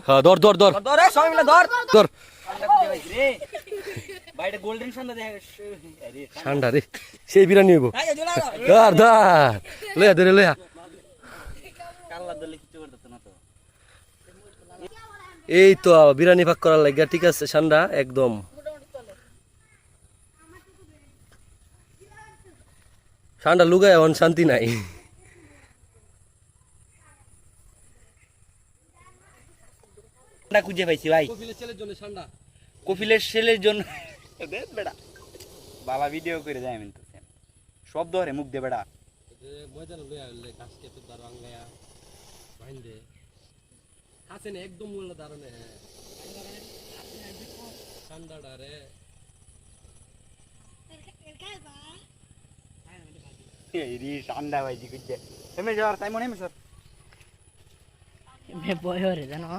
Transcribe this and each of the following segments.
হ্যাঁ ধর ধর ধর ধর সবাই মিলে ধর ধর বাইরে গোল্ডেন সন্ধ্যা দেখা আরে ঠান্ডা রে সেই বিরানি হইব ধর ধর লয়া ধরে লয়া কাল্লা দলে কিছু করতে না তো এই তো বিরানি পাক করার লাগা ঠিক আছে ঠান্ডা একদম ঠান্ডা লুগায় এখন শান্তি নাই ঠান্ডা খুঁজে পাইছি ভাই কপিলের ছেলের জন্য ঠান্ডা কপিলের ছেলের জন্য দেখ বেটা বাবা ভিডিও করে যায় আমি তো সব ধরে মুখ দে বেটা ময়দান লয়া হইলে গাছ কেটে দাঁড় আঙ্গায়া বাইন্দে হাসেন একদম মূল্য দারণে ঠান্ডাটা রে এই রে ঠান্ডা ভাইজি খুঁজে এমে যাওয়ার তাই মনে sir Me voy a ver, ¿no?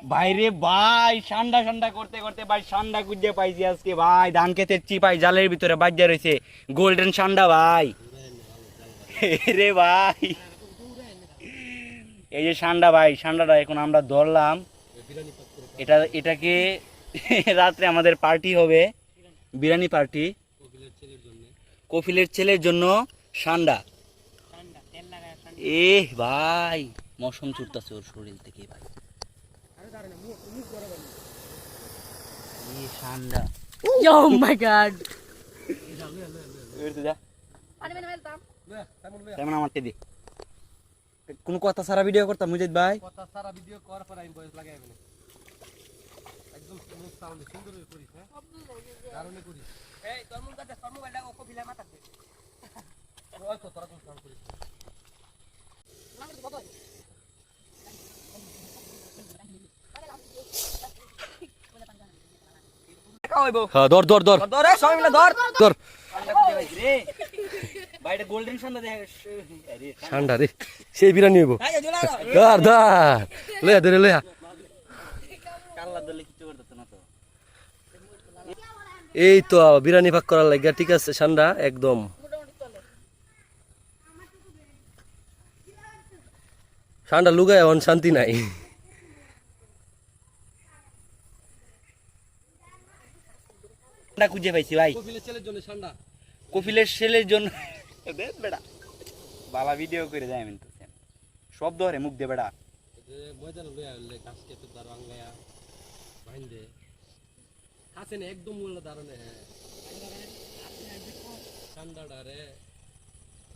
বাইরে ভাই ঠান্ডা ঠান্ডা করতে করতে ভাই ঠান্ডা খুঁজে পাইছি আজকে ভাই ধান খেতের চিপাই জালের ভিতরে বাজ্যা রয়েছে গোল্ডেন ঠান্ডা ভাই রে ভাই এই যে ঠান্ডা ভাই ঠান্ডাটা এখন আমরা ধরলাম এটাকে রাত্রে আমাদের পার্টি হবে বিরিয়ানি পার্টি কপিলের ছেলের জন্য ঠান্ডা এ ভাই মৌসুম ছুটতেছে ওর শরীর থেকে ভাই ঠান্ডা Oh my god. তেমন আমার টেদি কোন কথা সারা ভিডিও করতাম মুজিদ ভাই কথা সারা ভিডিও করার পর আমি ভয়েস লাগাই মানে একদম স্মুথ সাউন্ড সুন্দর করে করিস হ্যাঁ কারণে করিস এই তোর মুখ কাছে তোর মোবাইলটা ওকো ফিলা মাথা দে ওই তো তোরা কোন সাউন্ড করিস হ্যাঁ ধর ধর ধর ধর সবাই মিলে ধর ধর বাইরে গোল্ডেন সন্ধ্যা দেখা আরে ঠান্ডা রে সেই বিরানি হইব ধর ধর লয়া ধরে লয়া কাল্লা দলে কিছু করতে না তো এই তো বিরানি পাক করার লাগা ঠিক আছে ঠান্ডা একদম ঠান্ডা লুগায় এখন শান্তি নাই ঠান্ডা খুঁজে পাইছি ভাই কপিলের ছেলের জন্য ঠান্ডা কপিলের ছেলের জন্য দেখ বেটা বাবা ভিডিও করে যায় আমি তো সব ধরে মুখ দে বেটা ময়দান লয়া হইলে গাছ কেটে দাঁড় আঙ্গায়া বাইন্দে হাসেন একদম মূল্য দারণে ঠান্ডাটা রে